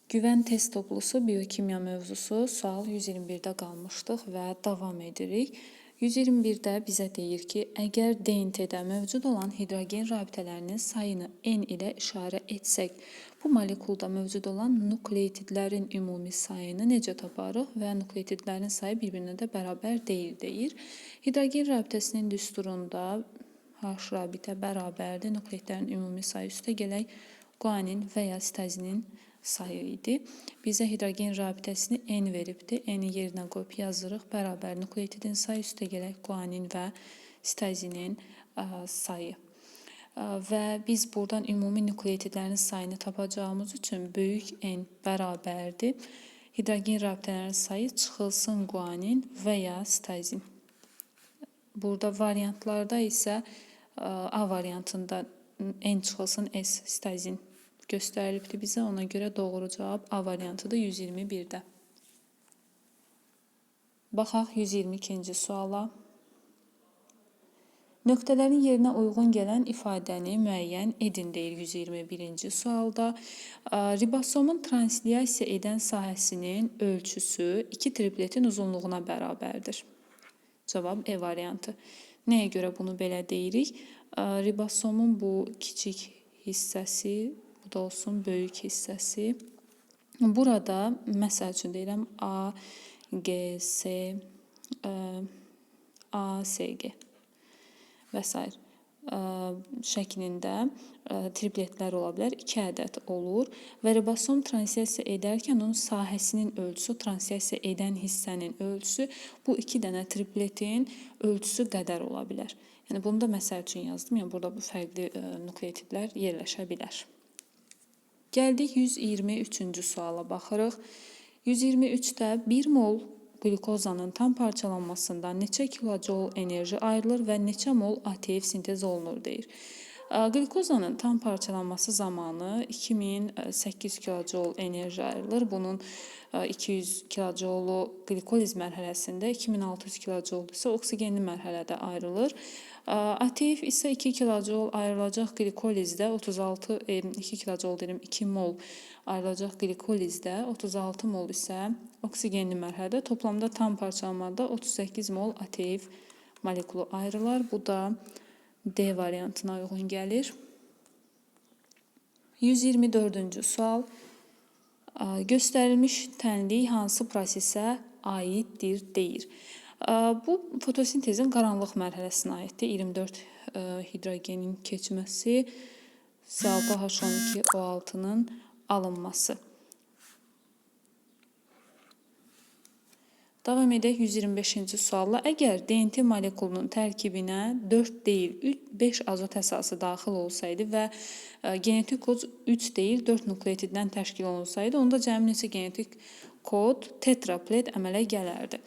Güvən test toplusu biokimya mövzusu sual 121-də qalmışdıq və davam edirik. 121-də bizə deyir ki, əgər DNT-də mövcud olan hidrogen rabitələrinin sayını N ilə işarə etsək, bu molekulda mövcud olan nukleotidlərin ümumi sayını necə taparıq və nukleotidlərin sayı bir-birinə də bərabər deyil deyir. Hidrogen rabitəsinin düsturunda H rabitə bərabərdir. Nukleotidlərin ümumi sayı üstə gələk guanin və ya sitazinin sayı idi. Bizə hidrogen rabitəsini N veribdir. N-i yerinə qoyub yazırıq. Bərabər nukleotidin sayı üstə gələk guanin və sitazinin sayı. Və biz buradan ümumi nukleotidlərin sayını tapacağımız üçün böyük N bərabərdir. Hidrogen rabitələrin sayı çıxılsın guanin və ya sitazin. Burada variantlarda isə A variantında N çıxılsın S sitazin göstərilibdir bizə. Ona görə doğru cavab A variantıdır 121-də. Baxaq 122-ci suala. Nöqtələrin yerinə uyğun gələn ifadəni müəyyən edin deyir 121-ci sualda. Ribosomun translyasiya edən sahəsinin ölçüsü 2 tripletin uzunluğuna bərabərdir. Cavab E variantı. Nəyə görə bunu belə deyirik? Ribosomun bu kiçik hissəsi, bu da olsun böyük hissəsi. Burada məsəl üçün deyirəm A, G, S, A, S, G və s. şəklində tripletlər ola bilər. 2 ədəd olur və ribosom translyasiya edərkən onun sahəsinin ölçüsü, translyasiya edən hissənin ölçüsü bu 2 dənə tripletin ölçüsü qədər ola bilər. Yəni bunu da məsəl üçün yazdım. Yəni burada bu fərqli nukleotidlər yerləşə bilər. Gəldik 123-cü suala baxırıq. 123-də 1 mol qlükozanın tam parçalanmasında neçə kilojol enerji ayrılır və neçə mol ATF sintez olunur deyir. Qlükozanın tam parçalanması zamanı 2008 kilojol enerji ayrılır. Bunun 200 kilojolu qlikoliz mərhələsində, 2600 kilojol isə oksigenli mərhələdə ayrılır. ATF isə 2 kilojol ayrılacaq glikolizdə 2 kilojol deyirəm, 2 mol ayrılacaq glikolizdə, 36 mol isə oksigenli mərhələdə, toplamda tam parçalanmada 38 mol ATF molekulu ayrılar. Bu da D variantına uyğun gəlir. 124-cü sual. Göstərilmiş tənlik hansı prosesə aiddir deyir. Bu fotosintezin qaranlıq mərhələsinə aiddir. 24 hidrogenin keçməsi, C6H12O6-nın alınması. Davam edək 125-ci sualla. Əgər DNT molekulunun tərkibinə 4 deyil, 5 azot əsası daxil olsaydı və genetik kod 3 deyil, 4 nukleotiddən təşkil olunsaydı, onda cəmi neçə genetik kod tetraplet əmələ gələrdi.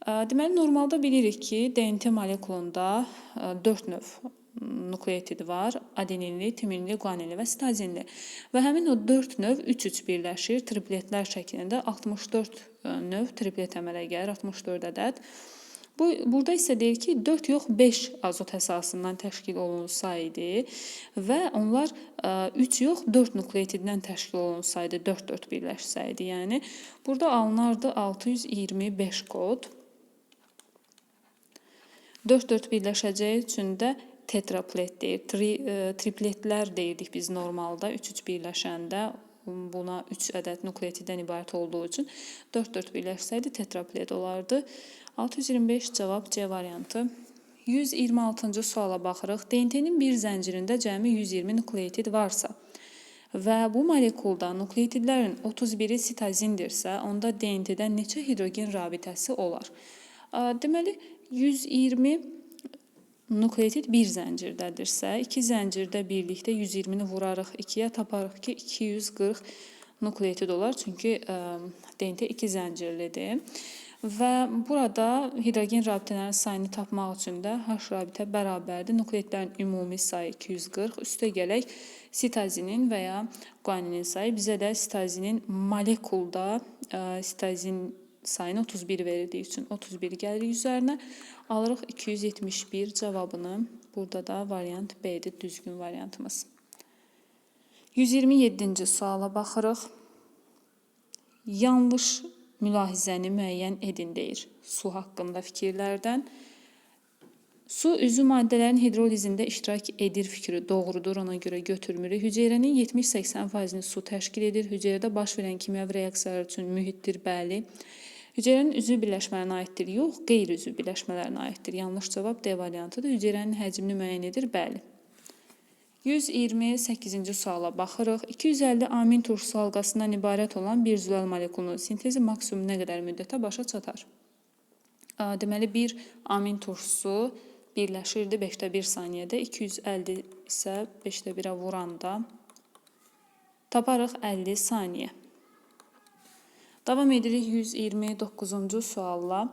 Deməli, normalda bilirik ki, DNT molekulunda 4 növ nukleotid var. Adeninli, timinli, guaninli və sitazinli. Və həmin o 4 növ 3-3 birləşir. Tripletlər şəklində 64 növ triplet əmələ gəlir, 64 ədəd. Burada isə deyir ki, 4 yox 5 azot əsasından təşkil olunsaydı və onlar 3 yox 4 nukleotiddən təşkil olunsaydı, 4-4 birləşsəydi. Yəni, burada alınardı 625 kod. 4-4 birləşəcəyi üçün də tetraplet deyir. Tripletlər deyirdik biz normalda 3-3 birləşəndə. Buna 3 ədəd nukleotiddən ibarət olduğu üçün 4-4 birləşsəydi tetraplet olardı. 625 cavab C variantı. 126-cı suala baxırıq. DNT-nin bir zəncirində cəmi 120 nukleotid varsa və bu molekulda nukleotidlərin 31-i sitazindirsə, onda DNT-də neçə hidrogen rabitəsi olar? Deməli, 120 nukleotid bir zəncirdədirsə, 2 zəncirdə birlikdə 120-ni vurarıq 2-yə, taparıq ki, 240 nukleotid olar. Çünki DNT 2 zəncirlidir. Və burada hidrogen rabitələrin sayını tapmaq üçün də H rabitə bərabərdir. Nukleotidlərin ümumi sayı 240. Üstə gələk sitazinin və ya guaninin sayı. Bizə də sitazinin molekulda sitazin sayını 31 verildiyi üçün 31 gəlirik üzərinə. Alırıq 271 cavabını. Burada da variant B-dir, düzgün variantımız. 127-ci suala baxırıq. yanlış mülahizəni müəyyən edin deyir su haqqında fikirlərdən. Su üzü maddələrin hidrolizində iştirak edir fikri doğrudur, ona görə götürmürük. Hüceyrənin 70-80%-ni su təşkil edir. Hüceyrədə baş verən kimyəvi reaksiyalar üçün mühitdir, bəli. Hüceyrənin üzvü birləşmələrinə aiddir, yox, qeyri-üzvü birləşmələrinə aiddir. Yanlış cavab D variantıdır. Hüceyrənin həcmini müəyyən edir, bəli. 128-ci suala baxırıq. 250 amin turşusu halqasından ibarət olan bir zülal molekulunun sintezi maksimum nə qədər müddətə başa çatar? Deməli, bir amin turşusu birləşirdi 1/5 saniyədə, 250 isə 1/5-ə vuranda taparıq 50 saniyə. Davam edirik 129-cu sualla.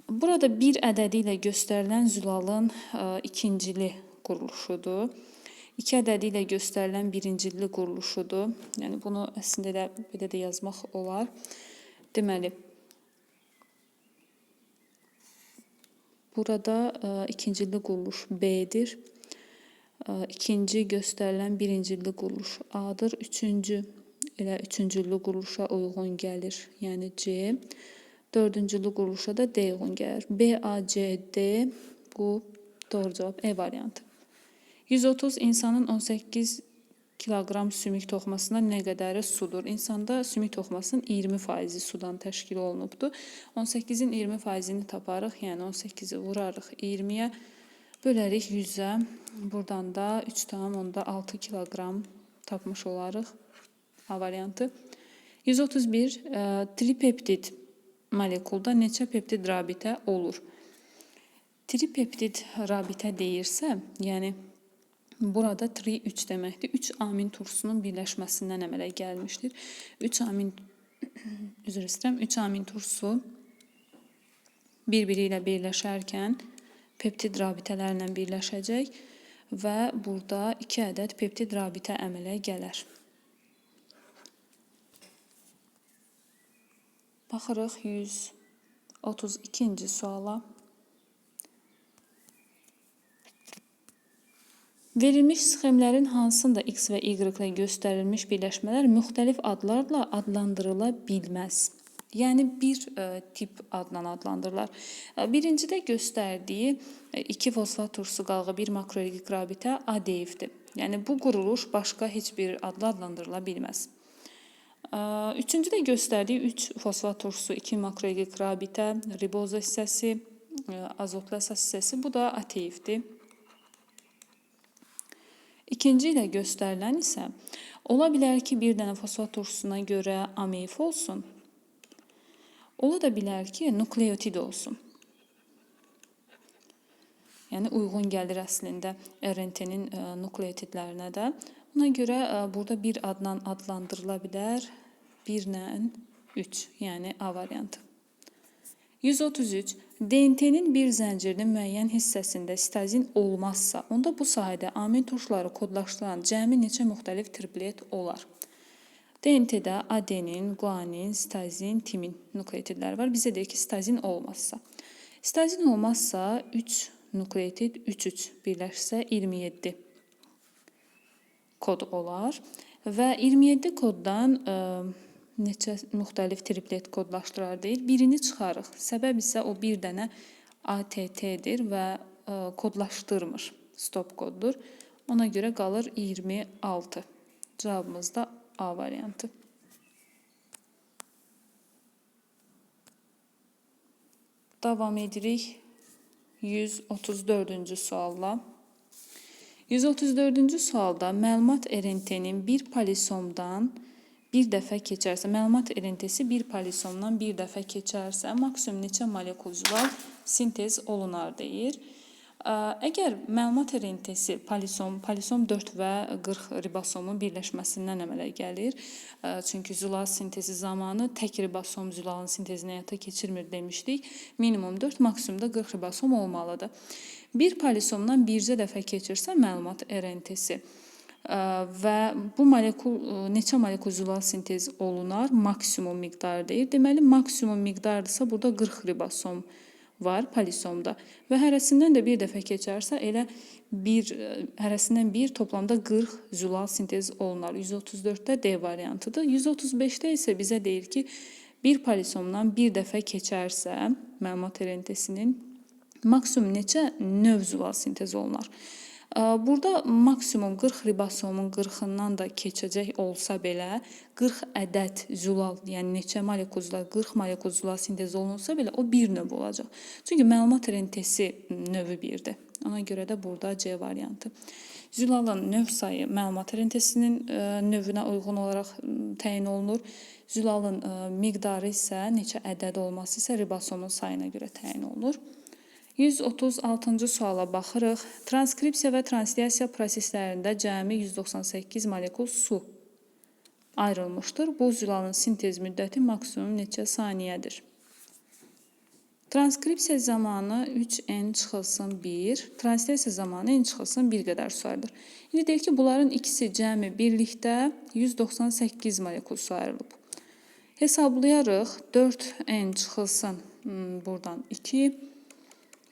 Burada bir ədədi ilə göstərilən zülalın ikincili quruluşudur. 2 ədədi ilə göstərilən birincili quruluşudur. Yəni bunu əslində belə də yazmaq olar. Deməli, burada ikincili quruluş B-dir. İkinci göstərilən birincili quruluş A-dır. Üçüncülü quruluşa uyğun gəlir, yəni C. Dördüncülü quruluşa da D uyğun gəlir. B, A, C, D bu doğru cavab E variantı. 130 insanın 18 kiloqram sümük toxumasında nə qədəri sudur? İnsanda sümük toxumasının 20% sudan təşkil olunubdur. 18-in 20%-ni taparıq, yəni 18-i vurarıq 20-yə, bölərik 100-ə. Buradan da 3,6 kiloqram tapmış olarıq. A variantı. 131 tripeptid molekulda neçə peptid rabitə olur? Tripeptid rabitə deyirsə, yəni burada tri 3 deməkdir. 3 amin turşusunun birləşməsindən əmələ gəlmişdir. 3 amin turşusu bir-biri ilə birləşərkən peptid rabitələrlə birləşəcək və burada 2 ədəd peptid rabitə əmələ gələr. Baxırıq 132-ci suala. Verilmiş sxemlərin hansında X və Y ilə göstərilmiş birləşmələr müxtəlif adlarla adlandırıla bilməz. Yəni bir tip adla adlandırırlar. Birincidə göstərdiyi 2 fosfat turşusu qalığı 1 makroelektrik rabitə ADF-dir. Yəni bu quruluş başqa heç bir adla adlandırıla bilməz. Üçüncüdə göstərdiyi 3 fosfat turşusu 2 makroelektrik rabitə, riboza hissəsi, azotlu əsas hissəsi, bu da ATF-dir. İkinci ilə göstərilən isə ola bilər ki, bir dənə fosfat turşusuna görə ameyf olsun. Ola da bilər ki, nukleotid olsun. Yəni uyğun gəlir əslində RNT-nin nukleotidlərinə də. Ona görə burada bir adla adlandırıla bilər, 1-lə 3, yəni A variantı. 133. DNT-nin bir zəncirinin müəyyən hissəsində sitazin olmazsa, onda bu sahədə amin turşuları kodlaşdıran cəmi neçə müxtəlif triplet olar? DNT-də adenin, guanin, sitazin, timin nukleotidləri var. Bizə deyir ki, sitazin olmazsa. Sitazin olmazsa 3 nukleotid 3-3 birləşsə 27 kod olar və 27 koddan neçə müxtəlif triplet kodlaşdırar deyil. Birini çıxarıq. Səbəb isə o bir dənə ATT-dir və kodlaşdırmır. Stop koddur. Ona görə qalır 26. Cavabımız da A variantı. Davam edirik 134-cü sualla. 134-cü sualda məlumat RNT-nin bir polisomdan bir dəfə keçərsə, məlumat RNT-si bir polisomdan bir dəfə keçərsə, maksimum neçə molekul zülal sintez olunar deyir. Əgər məlumat RNT-si polisom 4 və 40 ribosomun birləşməsindən əmələ gəlir, çünki zülal sintezi zamanı tək ribosom zülalın sintezini həyata keçirmir demişdik, minimum 4, maksimumda 40 ribosom olmalıdır. Bir polisomdan bircə dəfə keçirsə məlumat RNT-si və bu neçə molekul zülal sintez olunar? Maksimum miqdarı deyir. Deməli, maksimum miqdardırsa burada 40 ribosom var polisomda və hərəsindən də bir dəfə keçərsə elə hərəsindən bir toplamda 40 zülal sintez olunar. 134-də D variantıdır. 135-də isə bizə deyir ki, bir polisomdan bir dəfə keçərsə məlumat RNT-sinin maksimum neçə növ zülal sintez olunar? Burada maksimum 40 ribosomun 40-dan da keçəcək olsa belə 40 ədəd zülal, yəni neçə molekul zülal, 40 molekul zülal sintez olunsa belə o bir növ olacaq. Çünki məlumat RNT-si növü 1-dir. Ona görə də burada C variantı. Zülalın növ sayı məlumat RNT-sinin növünə uyğun olaraq təyin olunur. Zülalın miqdarı isə neçə ədəd olması isə ribosomun sayına görə təyin olunur. 136-cı suala baxırıq. Transkripsiya və translyasiya proseslərində cəmi 198 molekul su ayrılmışdır. Bu zülalın sintez müddəti maksimum neçə saniyədir? Transkripsiya zamanı 3n çıxılsın 1, translyasiya zamanı n çıxılsın 1 qədər su ayrılır. İndi deyək ki, bunların ikisi cəmi birlikdə 198 molekul su ayrılıb. Hesablayarıq. 4n çıxılsın buradan 2,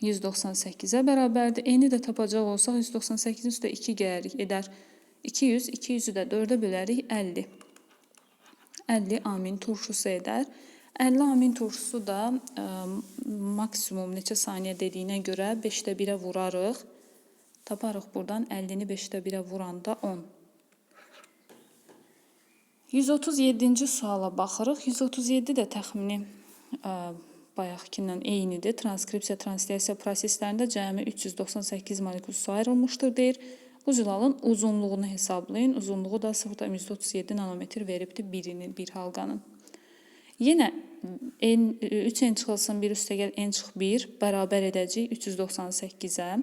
198-ə bərabərdir. N-i də tapacaq olsaq 198-in üstə 2 gəlirik, edər 200, 200-ü də 4-ə bölərik 50. 50 amin turşusu edər. 50 amin turşusu da maksimum neçə saniyə dediyinə görə 5-də 1-ə vurarıq. Taparıq buradan 50-ni 5-də 1-ə vuranda 10. 137-ci suala baxırıq. 137 də təxmini bayaqkindən eynidir. Transkripsiya, translyasiya proseslərində cəmi 398 molekul su ayrılmışdır deyir. Bu zülalın uzunluğunu hesablayın. Uzunluğu da 0,37 nanometr veribdir bir halqanın. Yenə 3n çıxılsın 1 üstəgəl n çıx 1 bərabər edəcək 398-ə.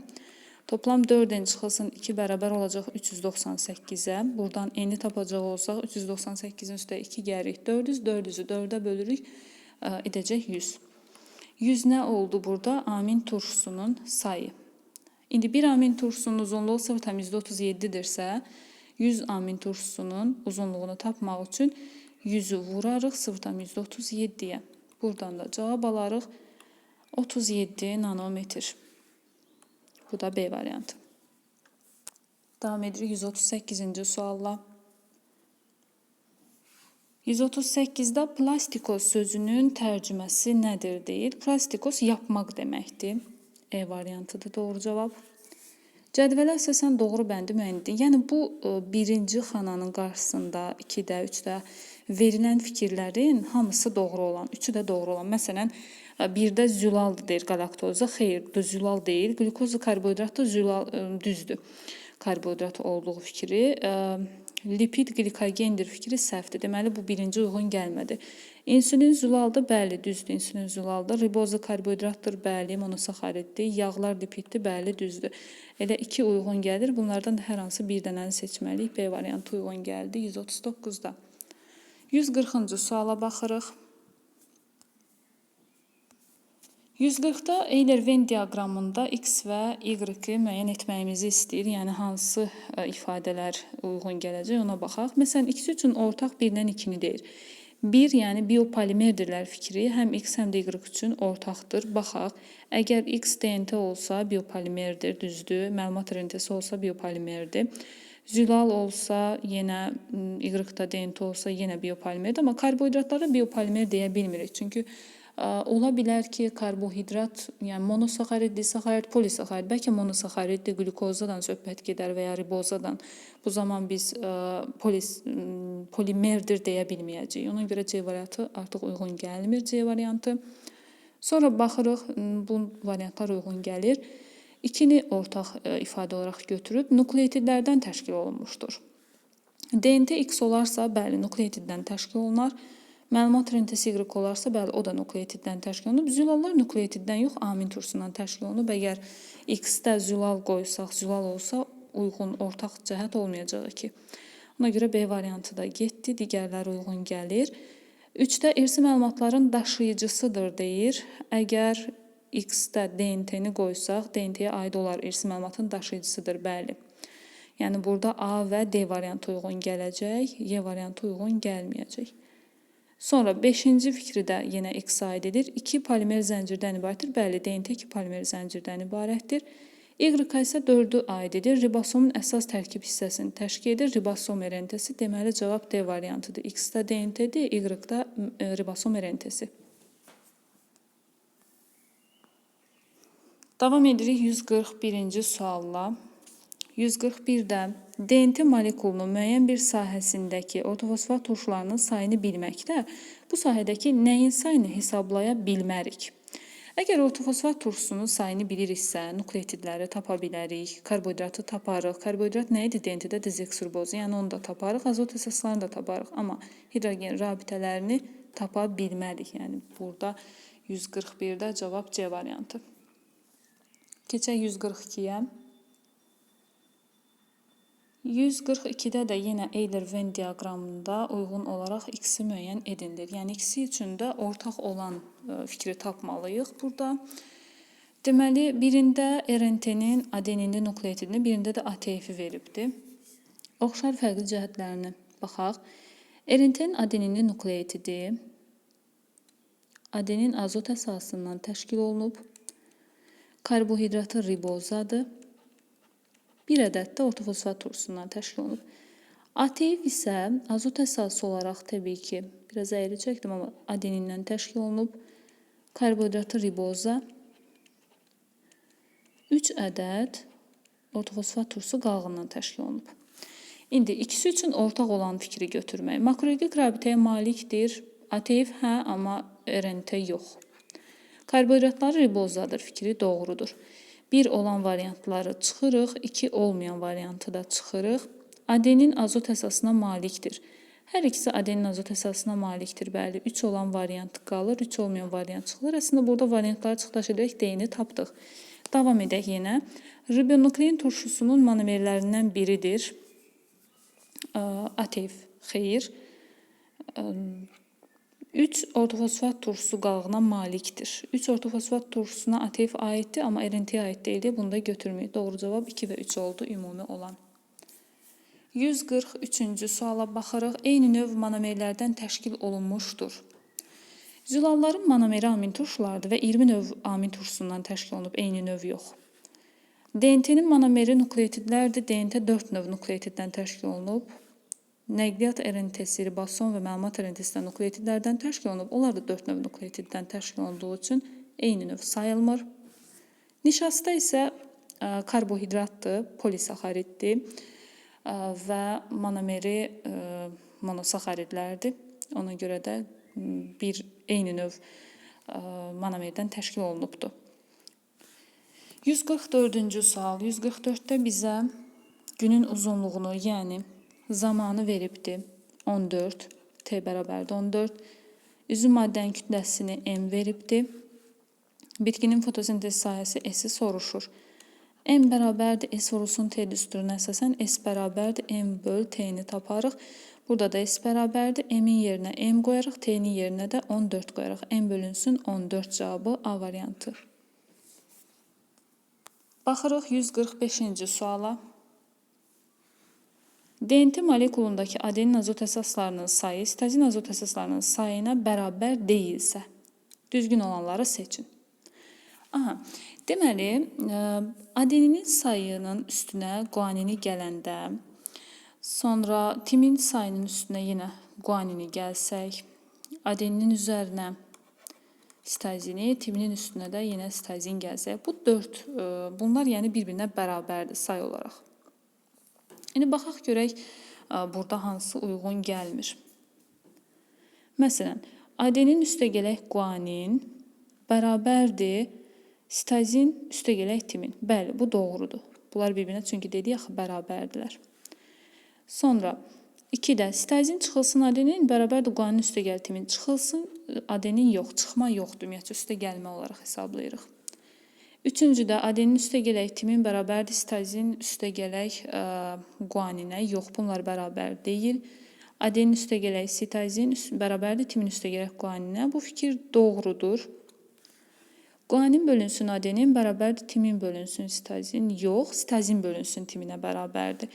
Toplam 4n çıxılsın 2 bərabər olacaq 398-ə. Buradan n-i tapacaq olsaq 398-in üstə 2 gəlirik 400, 400-ü 4-ə bölürük, edəcək 100. 100 nə oldu burada? Amin turşusunun sayı. İndi bir amin turşusunun uzunluğu 0,37-dirsə, 100 amin turşusunun uzunluğunu tapmaq üçün 100-ü vurarıq 0,37-yə. Buradan da cavab alarıq 37 nanometr. Bu da B variantı. Davam edirik 138-ci sualla. 138-də plastikos sözünün tərcüməsi nədir deyir. Plastikos yapmaq deməkdir. E variantıdır doğru cavab. Cədvələ əsasən doğru bəndi müəyyən edin. Yəni bu birinci xananın qarşısında 2-də, 3-də verilən fikirlərin hamısı doğru olan, 3-ü də doğru olan. Məsələn, 1-də zülaldır deyir qalaktoza. Xeyr, zülal deyil. Glukoza karbohidratda zülal düzdür. Karbohidrat olduğu fikri. Lipid glikogendir fikri səhvdir. Deməli, bu birinci uyğun gəlmədi. İnsülin zülaldır, bəli, düzdür. İnsülin zülaldır. Riboza karbohidratdır, bəli, monosaxariddir. Yağlar lipiddir, bəli, düzdür. Elə 2 uyğun gəlir. Bunlardan da hər hansı bir dənəni seçməliyik. B variantı uyğun gəldi 139-da. 140-cı suala baxırıq. 140-da Euler-Venn diaqramında X və Y-i müəyyən etməyimizi istəyir. Yəni, hansı ifadələr uyğun gələcək, ona baxaq. Məsələn, X üçün ortaq 1-dən 2-ni deyir. 1, yəni biopolimerdirlər fikri, həm X, həm də Y üçün ortaqdır. Baxaq, əgər X DNT olsa biopolimerdir, düzdür. Məlumat RNT-si olsa biopolimerdir. Zülal olsa, yenə Y-da DNT olsa, yenə biopolimerdir. Amma karbohidratlara biopolimer deyə bilmirik. Çünki ola bilər ki, karbohidrat, yəni monosaxarid, disaxarid, polisaxarid, bəlkə monosaxariddir, glukozadan söhbət gedər və ya ribozadan. Bu zaman biz polimerdir deyə bilməyəcəyik. Ona görə C variantı artıq uyğun gəlmir, C variantı. Sonra baxırıq, bu variantlar uyğun gəlir. 2-ni ortaq ifadə olaraq götürüb nukleotidlərdən təşkil olunmuşdur. DNT X olarsa, bəli, nukleotiddən təşkil olunar. Məlumat RNT-si Y olarsa, bəli, o da nukleotiddən təşkil olunub. Zülallar nukleotiddən yox, amin turşusundan təşkil olunub. Əgər X-də zülal qoysaq, zülal olsa, uyğun, ortaq cəhət olmayacaq ki. Ona görə B variantı da getdi, digərləri uyğun gəlir. 3-də irsi məlumatların daşıyıcısıdır deyir. Əgər X-də DNT-ni qoysaq, DNT-yə aid olar irsi məlumatın daşıyıcısıdır, bəli. Yəni, burada A və D variantı uyğun gələcək, Y variantı uyğun gəlməyəcək. Sonra 5-ci fikri də yenə X aid edir. 2 polimer zəncirdən ibarətdir. Bəli, DNT 2 polimer zəncirdən ibarətdir. Y isə 4-ü aid edir. Ribosomun əsas tərkib hissəsini təşkil edir. Ribosom RNT-si. Deməli, cavab D variantıdır. X-də DNT-dir, Y-də ribosom RNT-si. Davam edirik 141-ci sualla. 141-də DNT molekulunun müəyyən bir sahəsindəki ortofosfat turşularının sayını bilməkdə bu sahədəki nəyin sayını hesablaya bilmərik? Əgər ortofosfat turşusunun sayını biliriksə, nukleotidləri tapa bilərik, karbohidratı taparıq. Karbohidrat nə idi? DNT-də dezoksiribozu, yəni onu da taparıq, azot əsaslarını da taparıq. Amma hidrogen rabitələrini tapa bilmərik. Yəni burada 141-də cavab C variantı. Keçək 142-yə. 142-də də yenə Euler-Venn diaqramında uyğun olaraq X-i müəyyən edilir. Yəni X-i üçün də ortaq olan fikri tapmalıyıq burada. Deməli, birində RNT-nin adenini nukleotidini, birində də ATF-i veribdir. Oxşar fərqli cəhətlərini baxaq. RNT-nin adenini nukleotidi adenin azot əsasından təşkil olunub. Karbohidratı ribozadır. Bir ədəd də ortofosfat turşusundan təşkil olunub. ATF isə azot əsası olaraq təbii ki, biraz əyri çəkdim, amma adenindən təşkil olunub. Karbohidratı riboza. 3 ədəd ortofosfat turşusu qalğından təşkil olunub. İndi ikisi üçün ortaq olan fikri götürmək. Makroeqlik rabitəyə malikdir. ATF hə, amma RNT yox. Karbohidratları ribozadır fikri doğrudur. 1 olan variantları çıxırıq, 2 olmayan variantı da çıxırıq. Adenin azot əsasına malikdir. Hər ikisi adenin azot əsasına malikdir. Bəli, 3 olan variant qalır, 3 olmayan variant çıxılır. Əslində burada variantları çıxdaş edərək D-ni tapdıq. Davam edək yenə. Ribonuklein turşusunun monomerlərindən biridir. ATF, xeyr. 3 ortofosfat turşusu qalğına malikdir. 3 ortofosfat turşusuna ATF aiddir, amma RNT-yə aid deyildir. Bunu da götürməyik. Doğru cavab 2 və 3 oldu ümumi olan. 143-cü suala baxırıq. Eyni növ monomerlərdən təşkil olunmuşdur. Zülalların monomeri amin turşulardır və 20 növ amin turşusundan təşkil olunub, eyni növ yox. DNT-nin monomeri nukleotidlərdir. DNT 4 növ nukleotiddən təşkil olunub. Nəqliyyat RNT-si, ribosom və məlumat RNT-si nukleotidlərdən təşkil olunub. Onlar da 4 növ nukleotiddən təşkil olunduğu üçün eyni növ sayılmır. Nişasta isə karbohidratdır, polisaxariddir və monomeri monosaxaridlərdir. Ona görə də bir eyni növ monomerdən təşkil olunubdur. 144-cü sual. 144-də bizə günün uzunluğunu, yəni zamanı veribdir. 14, T bərabərdir 14. Üzüm maddənin kütləsini M veribdir. Bitkinin fotosintez sahəsi S-i soruşur. M bərabərdir S vurulsun T düsturuna əsasən S bərabərdir M böl T-ni taparıq. Burada da S bərabərdir. M-in yerinə M qoyarıq, T-nin yerinə də 14 qoyarıq. M bölünsün 14 cavabı A variantı. Baxırıq 145-ci suala. DNT molekulundakı adenin azot əsaslarının sayı sitazin azot əsaslarının sayına bərabər deyilsə, düzgün olanları seçin. Deməli, adeninin sayının üstünə guanini gələndə, sonra timin sayının üstünə yenə guanini gəlsək, adeninin üzərinə sitazini, timinin üstünə də yenə sitazin gəlsək, bu 4, bunlar yəni bir-birinə bərabərdir say olaraq. İndi baxaq görək, burada hansı uyğun gəlmir. Məsələn, adenin üstəgələk guanin bərabərdir sitazin üstəgələk timin. Bəli, bu doğrudur. Bunlar bir-birinə çünki dedik axı bərabərdilər. Sonra 2-də sitazin çıxılsın adenin bərabərdir guanin üstəgəl timin. Çıxılsın adenin yox, çıxma yoxdur. Ümumiyyətcə üstəgəlmə olaraq hesablayırıq. 3-cüdə adenin üstəgələk timin bərabərdir sitazin üstəgələk guaninə. Yox, bunlar bərabər deyil. Adenin üstəgələk sitazin bərabərdir timin üstəgələk guaninə. Bu fikir doğrudur. Guanin bölünsün adenin bərabərdir timin bölünsün sitazin. Yox, sitazin bölünsün timinə bərabərdir.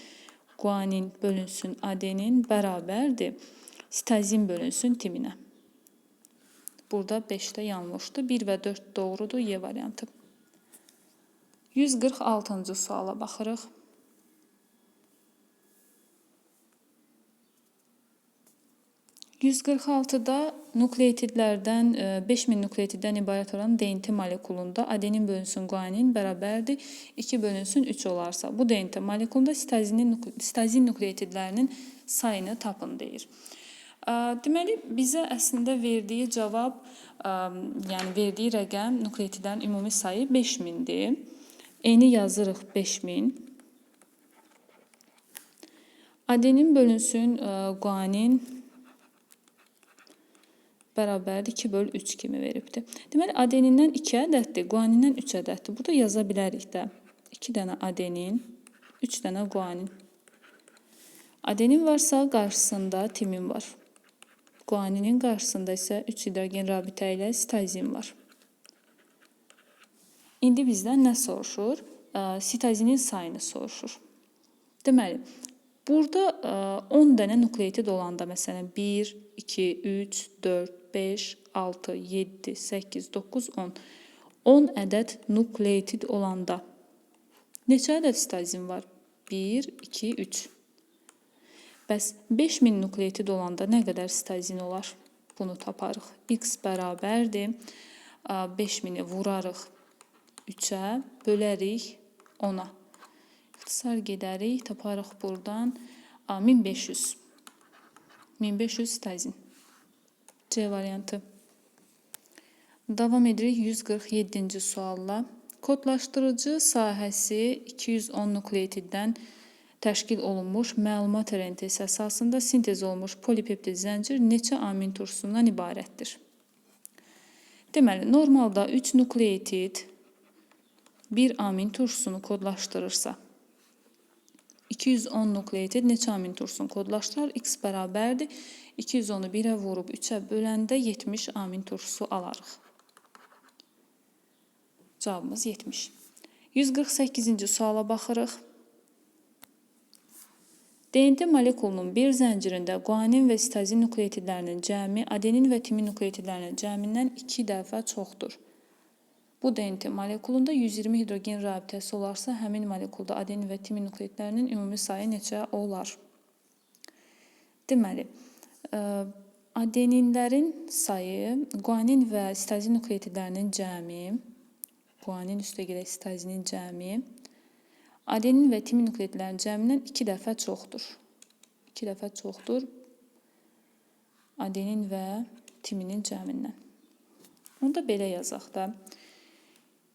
Guanin bölünsün adenin bərabərdir sitazin bölünsün timinə. Burada 5-də yanlışdır. 1 və 4 doğrudur. Y variantı. 146-cı suala baxırıq. 146-da nukleotidlərdən 5000 nukleotiddən ibarət olan DNT molekulunda adenin bölünsün guanin bərabərdir 2 bölünsün 3 olarsa, bu DNT molekulunda sitozin nukleotidlərinin sayını tapın deyir. Deməli, bizə əslində verdiyi cavab, yəni verdiyi rəqəm nukleotidlərin ümumi sayı 5000-dir. Eni yazırıq 5000. Adenin bölünsün guanin bərabərdir 2 bölü 3 kimi veribdir. Deməli, adenindən 2 ədəddir, guanindən 3 ədəddir. Burada yaza bilərik də. 2 dənə adenin, 3 dənə guanin. Adenin varsa qarşısında timin var. Guaninin qarşısında isə 3 hidrogen rabitə ilə sitozin var. İndi bizdən nə soruşur? Sitozinin sayını soruşur. Deməli, burada 10 dənə nukleotid olanda, məsələn, 1, 2, 3, 4, 5, 6, 7, 8, 9, 10. 10 ədəd nukleotid olanda neçə ədəd sitozin var? 1, 2, 3. Bəs 5000 nukleotid olanda nə qədər sitozin olar? Bunu taparıq. X bərabərdir. 5000-i vurarıq 3-ə, bölərik 10-a. İxtisar gedərik, taparıq buradan 1500. 1500 sitozin. C variantı. Davam edirik 147-ci sualla. Kodlaşdırıcı sahəsi 210 nukleotiddən təşkil olunmuş məlumat rentesi əsasında sintez olunmuş polipeptid zəncir neçə amin turşusundan ibarətdir? Deməli, normalda 3 nukleotid bir amin turşusunu kodlaşdırırsa, 210 nukleotid neçə amin turşusunu kodlaşdırır? X bərabərdir. 210-u 1-ə vurub 3-ə böləndə 70 amin turşusu alarıq. Cavabımız 70. 148-ci suala baxırıq. DNT molekulunun bir zəncirində guanin və sitozin nukleotidlərinin cəmi adenin və timin nukleotidlərinin cəmindən 2 dəfə çoxdur. Bu DNT molekulunda 120 hidrogen rabitəsi olarsa, həmin molekulda adenin və timin nukleotidlərinin ümumi sayı neçə olar? Deməli, adeninlərin sayı, guanin və sitozin nukleotidlərinin cəmi, guanin üstə gələk sitozinin cəmi, adenin və timin nukleotidlərinin cəmindən 2 dəfə çoxdur. 2 dəfə çoxdur adenin və timinin cəmindən. Onda belə yazaq da.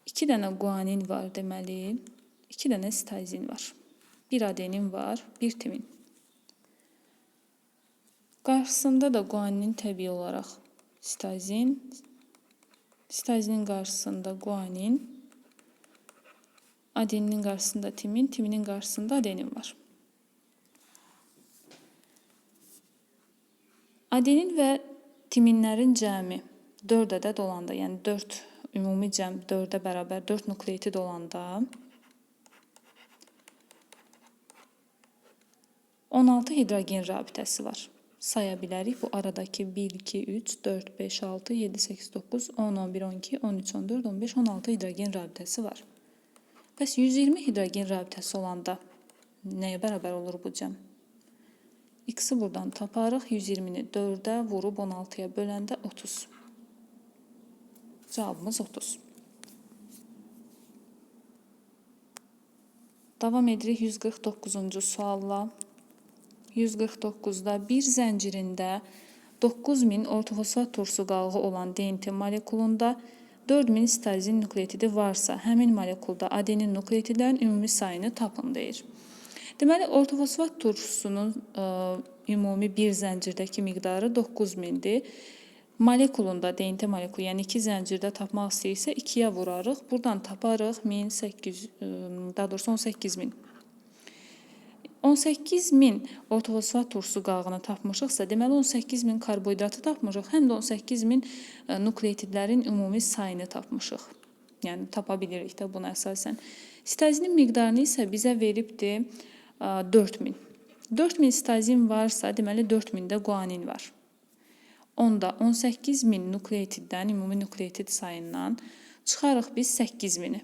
2 dənə guanin var deməli, 2 dənə sitozin var. 1 adenin var, 1 timin. Qarşısında da guaninin təbii olaraq sitozin, sitozinin qarşısında guanin, adeninin qarşısında timin, timinin qarşısında adenin var. Adenin və timinlərin cəmi 4 ədəd olanda, yəni 4 ümumi cəm 4-ə bərabər 4 nukleotid olanda 16 hidrogen rabitəsi var. Saya bilərik. Bu aradakı 1, 2, 3, 4, 5, 6, 7, 8, 9, 10, 11, 12, 13, 14, 15, 16 hidrogen rabitəsi var. Bəs 120 hidrogen rabitəsi olanda nəyə bərabər olur bu cəm? X-i buradan taparıq. 120-ni 4-ə vurub 16-ya böləndə 30. Cavabımız 30. Davam edirik 149-cu sualla. 149-da bir zəncirində 9000 ortofosfat turşusu qalığı olan DNT molekulunda 4000 sitozin nukleotidi varsa, həmin molekulda adenin nukleotidlərin ümumi sayını tapın deyir. Deməli, ortofosfat turşusunun ümumi bir zəncirdəki miqdarı 9000-dir. Molekulunda, DNT molekulu, yəni 2 zəncirdə tapmaq istəyirsə 2-yə vurarıq. Buradan taparıq 18000. 18000 ortofosfat turşusu qağını tapmışıqsa, deməli 18000 karbohidratı tapmışıq, həm də 18000 nukleotidlərin ümumi sayını tapmışıq. Yəni tapa bilirik də buna əsasən. Sitozinin miqdarını isə bizə veribdir 4000. 4000 sitozin varsa, deməli 4000 də guanin var. Onda 18.000 nukleotiddən, ümumi nukleotid sayından çıxarıq biz 8.000-i.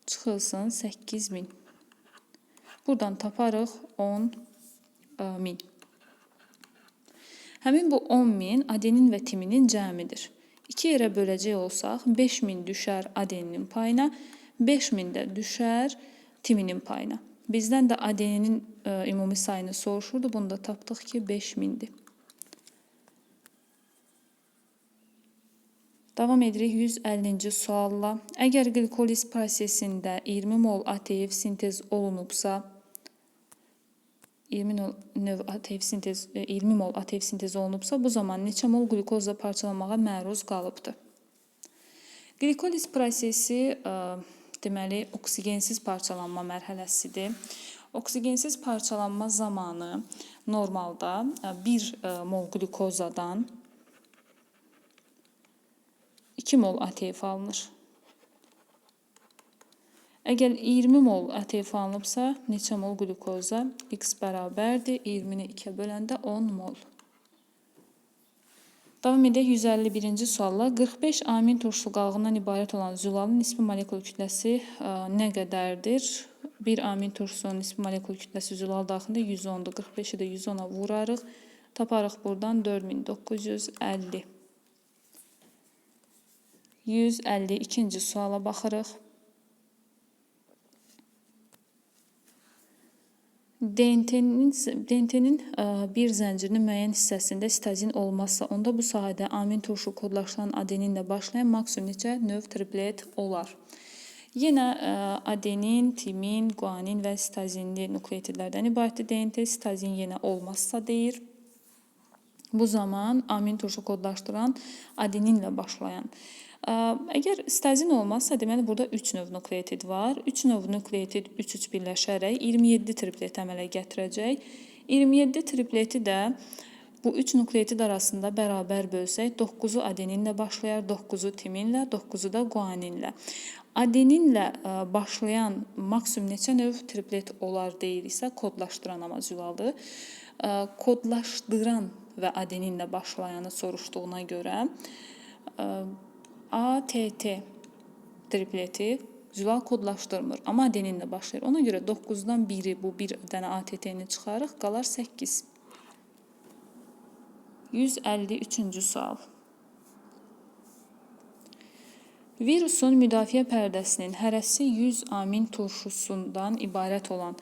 Çıxılsın 8.000. Buradan taparıq 10.000. Həmin bu 10.000 adenin və timinin cəmidir. 2 yerə böləcək olsaq 5.000 düşər adeninin payına, 5.000 də düşər timinin payına. Bizdən də adeninin ümumi sayını soruşurdu. Bunu da tapdıq ki 5.000-dir. Davam edirik 150-ci sualla. Əgər qlikoliz prosesində 20 mol ATF sintez olunubsa, 20 mol ATF sintez olunubsa, bu zaman neçə mol qlikozla parçalanmağa məruz qalıbdır? Qlikoliz prosesi deməli oksigensiz parçalanma mərhələsidir. Oksigensiz parçalanma zamanı normalda 1 mol glikozadan 2 mol ATF alınır. Əgər 20 mol ATF alınıbsa, neçə mol glikoza? X bərabərdir. 20-ni 2-yə böləndə 10 mol. Davam edək 151-ci sualla. 45 amin turşulu qalığından ibarət olan zülalın nisbi molekul kütləsi nə qədərdir? 1 amin turşusunun nisbi molekul kütləsi zülal daxilində 110-dur. 45-i də 110-a vurarıq. Taparıq buradan 4950. 152-ci suala baxırıq. DNT-nin bir zəncirinin müəyyən hissəsində sitazin olmazsa, onda bu sahədə amin turşu kodlaşılan adeninlə başlayan maksimum neçə növ triplet olar? Yenə adenin, timin, guanin və sitazinli nukleotidlərdən ibarətdir. DNT sitazin yenə olmazsa deyir. Bu zaman amin turşu kodlaşdıran adeninlə başlayan. Əgər sitazin olmazsa, deməli burada 3 növ nukleotid var. 3 növ nukleotid 3-3 birləşərək 27 triplet əmələ gətirəcək. 27 tripleti də bu 3 nukleotid arasında bərabər bölsək, 9-u adeninlə başlayar, 9-u timinlə, 9-u da guaninlə. Adeninlə başlayan maksimum neçə növ triplet olar deyiriksə, kodlaşdıran amma zülalı. Kodlaşdıran və adeninlə başlayanı soruşduğuna görə ATT tripleti zülal kodlaşdırmır, amma adeninlə başlayır. Ona görə 9-dan biri bu bir dənə ATT-ni çıxarıq, qalar 8. 153-cü sual. Virusun müdafiə pərdəsinin hərəsi 100 amin turşusundan ibarət olan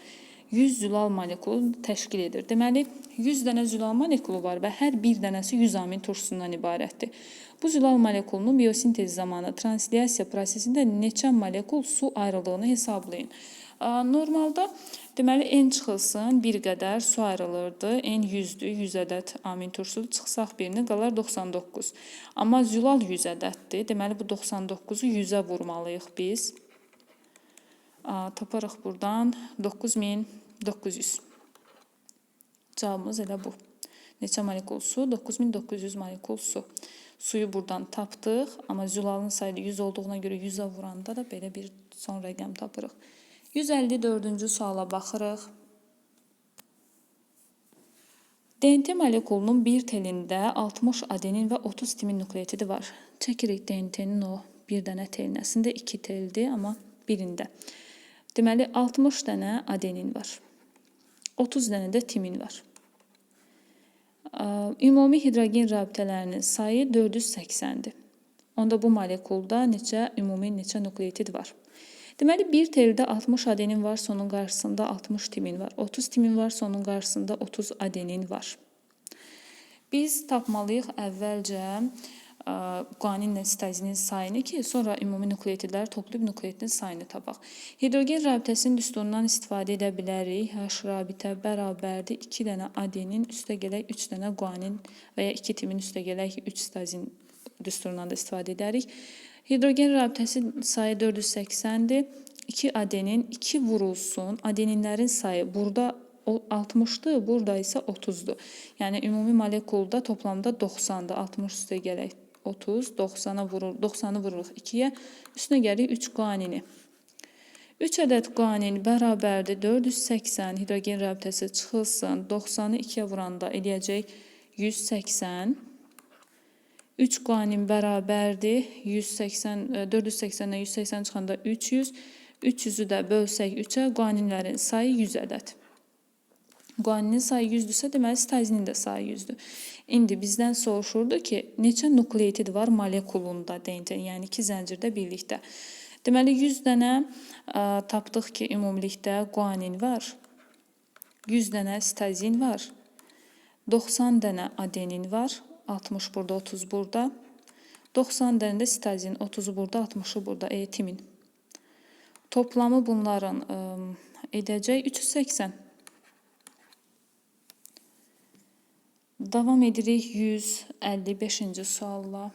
100 zülal molekulu təşkil edir. Deməli, 100 dənə zülal molekulu var və hər bir dənəsi 100 amin turşusundan ibarətdir. Bu zülal molekulunun biosintez zamanı translyasiya prosesində neçə molekul su ayrıldığını hesablayın. Normalda deməli N çıxılsın, bir qədər su ayrılırdı. N 100-dür, 100 ədəd amin turşusu çıxsaq birini qalar 99. Amma zülal 100 ədəddir. Deməli bu 99-u 100-ə vurmalıyıq biz. Taparıq buradan 9900. Cavabımız elə bu. Neçə molekul su? 9900 molekul su. Suyu buradan tapdıq, amma zülalın sayı 100 olduğuna görə 100-ə vuranda da belə bir son rəqəm tapırıq. 154-cü suala baxırıq. DNT molekulunun bir telində 60 adenin və 30 timin nukleotidi var. Çəkirik DNT-nin o bir dənə telinə. Əslində 2 teldir, amma birində. Deməli, 60 dənə adenin var. 30 dənə də timin var. Ümumi hidrogen rabitələrinin sayı 480-dir. Onda bu molekulda ümumi neçə nukleotid var? Deməli, bir teldə 60 adenin varsa onun qarşısında 60 timin var. 30 timin varsa onun qarşısında 30 adenin var. Biz tapmalıyıq əvvəlcə guaninlə sitazinin sayını ki, sonra ümumi nukleotidləri toplayıb nukleotidin sayını tapaq. Hidrogen rabitəsinin düsturundan istifadə edə bilərik. H rabitə bərabərdir 2 dənə adenin üstə gələk 3 dənə guanin və ya 2 timin üstə gələk 3 sitazin düsturundan da istifadə edərik. Hidrogen rabitəsi sayı 480-dir. 2 adenin 2 vurulsun. Adeninlərin sayı burada 60-dır, burada isə 30-dur. Yəni ümumi molekulda toplamda 90-dır. 60 üstə gələk 30, 90-ı vururuq 2-yə, üstünə gəlir 3 guanini. 3 ədəd guanin bərabərdir 480, hidrogen rabitəsi çıxılsın, 90-ı 2-yə vuranda eləyəcək 180. 3 guanin bərabərdir. 480-dən 180 çıxanda 300. 300-ü də bölsək 3-ə, guaninlərin sayı 100 ədəd. Guaninin sayı 100-dürsə, deməli sitazinin də sayı 100-dür. İndi bizdən soruşurdu ki, neçə nukleotid var molekulunda DNT, yəni iki zəncirdə birlikdə. Deməli 100 dənə tapdıq ki, ümumilikdə guanin var. 100 dənə sitazin var. 90 dənə adenin var. 60 burada, 30 burada. 90 dənə də sitazin, 30-u burada, 60-ı burada, timin. Toplamı bunların edəcək 380. Davam edirik 155-ci sualla.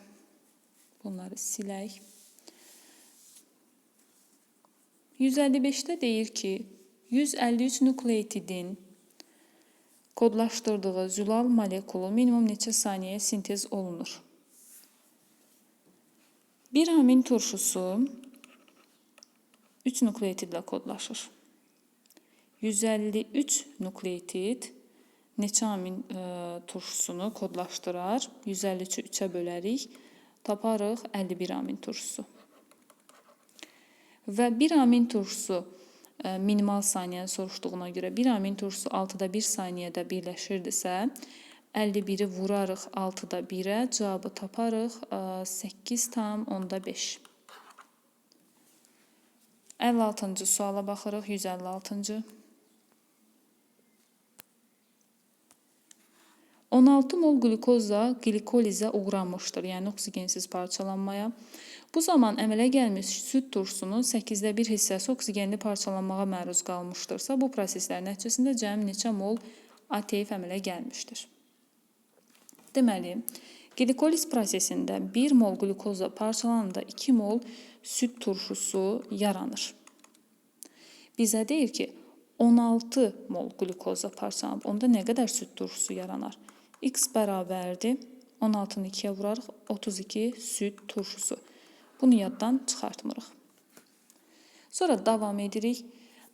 Bunları silək. 155-də deyir ki, 153 nukleotidin kodlaşdırdığı zülal molekulu minimum neçə saniyəyə sintez olunur? Bir amin turşusu 3 nukleotidlə kodlaşır. 153 nukleotid neçə amin turşusunu kodlaşdırar? 153-ü 3-ə bölərik. Taparıq 51 amin turşusu. Və 1 amin turşusu minimal saniyəni soruşduğuna görə 1 amin turşusu 6-da 1 saniyədə birləşirdisə, 51-i vurarıq 6-da 1-ə, cavabı taparıq 8,5. 56-cı suala baxırıq, 156-cı. 16 mol glukoza glikolizə uğramışdır, yəni oksigensiz parçalanmaya. Bu zaman əmələ gəlmiş süd turşusunun 8-də 1 hissəsi oksigenli parçalanmağa məruz qalmışdırsa, bu proseslərin nəticəsində cəmi neçə mol ATF əmələ gəlmişdir? Deməli, glikoliz prosesində 1 mol glukoza parçalananda 2 mol süd turşusu yaranır. Bizə deyir ki, 16 mol glukoza parçalanıb, onda nə qədər süd turşusu yaranar? X bərabərdir, 16-nı 2-yə vurarıq, 32 süd turşusu. Bunu yaddan çıxartmırıq. Sonra davam edirik.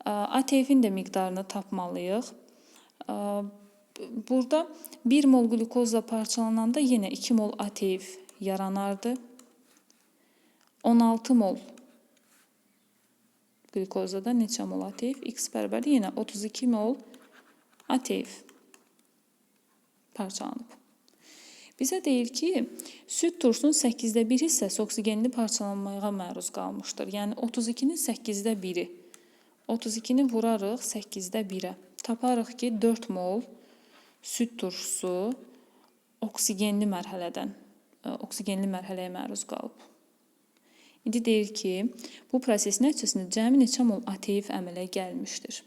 ATF-in də miqdarını tapmalıyıq. Burada 1 mol glukozla parçalananda yenə 2 mol ATF yaranardı. 16 mol glukozada neçə mol ATF? X bərabərdir, yenə 32 mol ATF parçalanıb. Bizə deyir ki, süd turşusunun 8-də 1 hissəsi oksigenli parçalanmaya məruz qalmışdır. Yəni 32-nin 8-də 1-i. 32-ni vurarıq 8-də 1-ə. Taparıq ki, 4 mol süd turşusu oksigenli mərhələyə məruz qalıb. İndi deyir ki, bu proses nəticəsində cəmi neçə mol ATF əmələ gəlmişdir?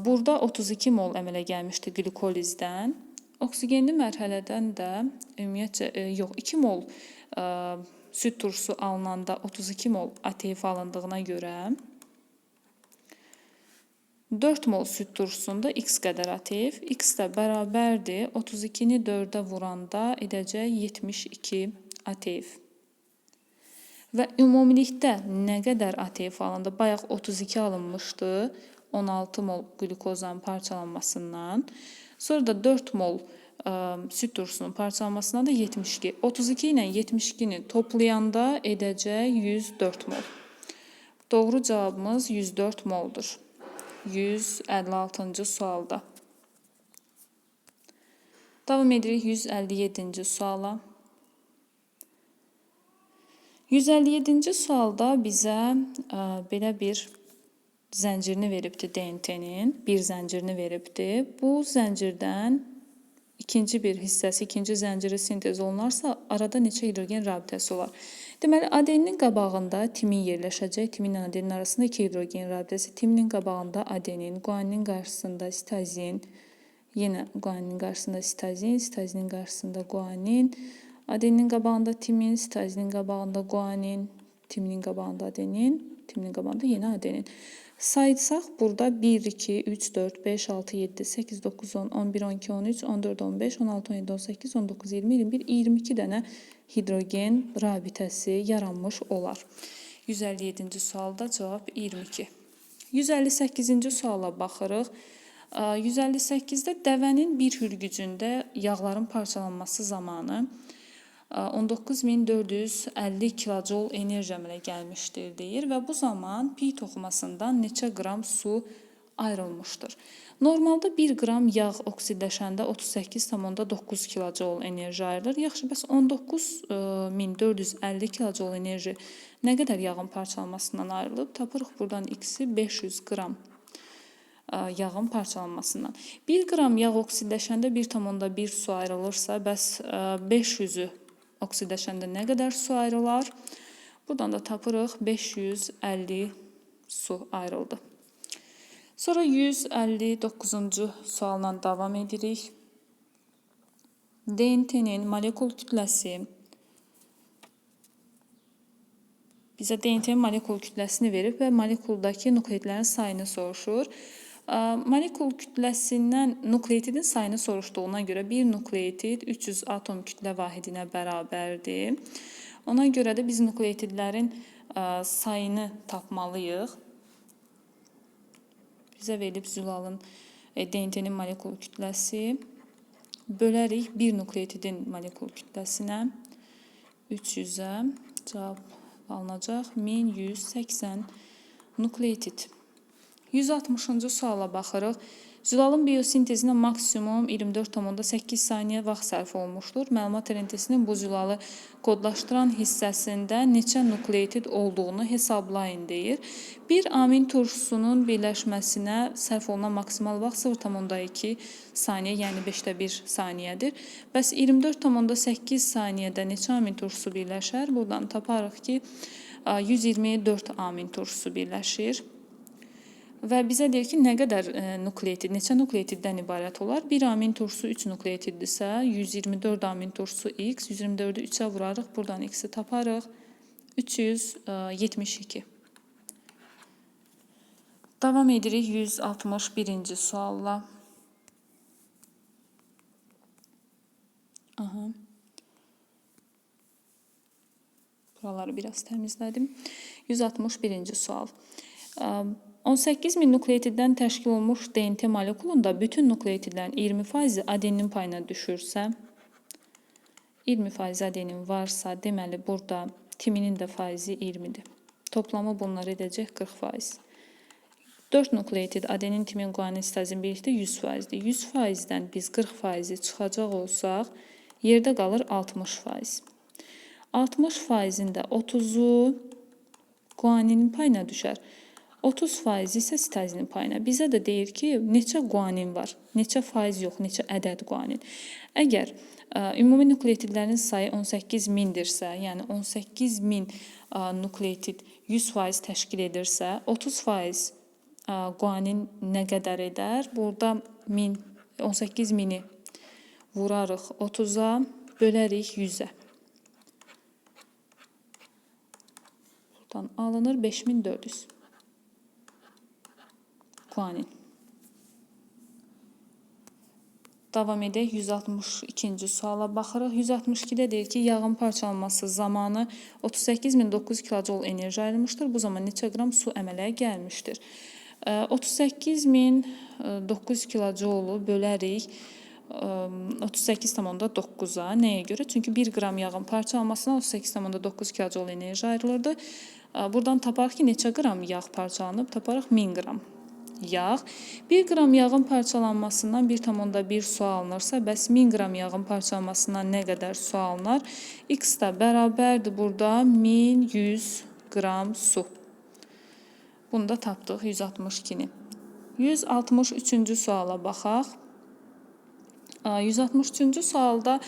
Burada 32 mol əmələ gəlmişdir glikolizdən. Oksigenli mərhələdən də ümumiyyətcə 2 mol süd turşusu alınanda 32 mol ATF alındığına görə 4 mol süd turşusunda X qədər ATF, X də bərabərdir. 32-ni 4-ə vuranda edəcək 72 ATF. Və ümumilikdə nə qədər ATF alındı? Bayaq 32 alınmışdı 16 mol glukozanın parçalanmasından. Sonra da 4 mol süd turşusunun parçalanmasından da 72. 32 ilə 72-ni toplayanda edəcək 104 mol. Doğru cavabımız 104 moldur. 156-cı sualda. Davam edirik 157-ci suala. 157-ci sualda bizə belə bir zəncirini veribdir DNT-nin. Bir zəncirini veribdir. Bu zəncirdən ikinci bir hissəsi, ikinci zənciri sintez olunarsa, arada neçə hidrogen rabitəsi olar? Deməli, adeninin qabağında timin yerləşəcək. Timinlə adenin arasında 2 hidrogen rabitəsi. Timinin qabağında adenin, guaninin qarşısında sitazin, yenə guaninin qarşısında sitazin, sitazinin qarşısında guanin, adeninin qabağında timin, sitazinin qabağında guanin, timinin qabağında adenin, timinin qabağında yenə adenin. Saysaq burada 1, 2, 3, 4, 5, 6, 7, 8, 9, 10, 11, 12, 13, 14, 15, 16, 17, 18, 19, 20, 21, 22 dənə hidrogen rabitəsi yaranmış olar. 157-ci sualda cavab 22. 158-ci suala baxırıq. 158-də dəvənin bir hürgücündə yağların parçalanması zamanı 19.450 kilojul enerji əmələ gəlmişdir deyir və bu zaman pi toxumasından neçə qram su ayrılmışdır. Normalda 1 qram yağ oksidləşəndə 38,9 kilojul enerji ayrılır. Yaxşı, bəs 19.450 kilojul enerji nə qədər yağın parçalanmasından ayrılıb? Tapırıq buradan x-i 500 qram yağın parçalanmasından. 1 qram yağ oksidləşəndə 1,1 su ayrılırsa, bəs 500-ü oksidləşəndə nə qədər su ayrılar? Buradan da tapırıq 550 su ayrıldı. Sonra 159-cu sualla davam edirik. DNT-nin molekul kütləsi bizə DNT-nin molekul kütləsini verib və molekuldakı nukleidlərin sayını soruşur. Molekul kütləsindən nukleidin sayını soruşduğuna görə bir nukleid 300 atom kütlə vahidinə bərabərdir. Ona görə də biz nukleidlərin sayını tapmalıyıq. Bizə verilib zülalın DNT-nin molekul kütləsi. Bölərik bir nukleidin molekul kütləsinə 300-ə cavab alınacaq 1180 nukleid. 160-cı suala baxırıq. Zülalın biosintezinə maksimum 24,8 saniyə vaxt sərf olmuşdur. Məlumat rentesinin bu zülalı kodlaşdıran hissəsində neçə nukleid olduğunu hesablayın deyir. Bir amin turşusunun birləşməsinə sərf olunan maksimal vaxt 0,2 saniyə, yəni 5də 1 saniyədir. Bəs 24,8 saniyədə neçə amin turşusu birləşər? Buradan taparıq ki, 124 amin turşusu birləşir. Və bizə deyir ki, nə qədər nukleid, neçə nukleiddən ibarət olar? 1 amin turşusu 3 nukleiddirsə, 124 amin turşusu x, 124-ü 3-ə vurarıq, buradan x-i taparıq, 372. Davam edirik 161-ci sualla. Buraları biraz təmizlədim. 161-ci sual. 18.000 nukleiddən təşkil olmuş DNT molekulunda bütün nukleidlərin 20% adenin payına düşürsə, 20% adenin varsa, deməli burada timinin də faizi 20-dir. Toplamı bunlar edəcək 40%. 4 nukleid adenin, timin, guanin, sitazin birlikdə 100%-dir. 100%-dən biz 40%-i çıxacaq olsaq, yerdə qalır 60%. 60%-ində 30-u guaninin payına düşər. 30% isə sitazinin payına. Bizə də deyir ki, neçə guanin var, neçə faiz yox, neçə ədəd guanin. Əgər ümumi nukleidlərin sayı 18.000-dirsə, yəni 18.000 nukleid 100% təşkil edirsə, 30% guanin nə qədər edər? Burada 18.000-i vurarıq 30-a, bölərik 100-ə. Buradan alınır 5400. Guanin. Davam edək 162-ci suala baxırıq. 162-də deyir ki, yağın parçalanması zamanı 38.009 kilojul enerji ayrılmışdır. Bu zaman neçə qram su əmələ gəlmişdir? 38.009 kilojulu bölərik 38,9-a. Nəyə görə? Çünki 1 qram yağın parçalanmasına 38,9 kilojul enerji ayrılırdı. Buradan taparıq ki, neçə qram yağ parçalanıb? Taparıq 1000 qram yağ. 1 qram yağın parçalanmasından 1,1 su alınırsa, bəs 1000 qram yağın parçalanmasından nə qədər su alınar? X da bərabərdir burada 1100 qram su. Bunu da tapdıq 162-ni. 163-cü suala baxaq. 163-cü sualda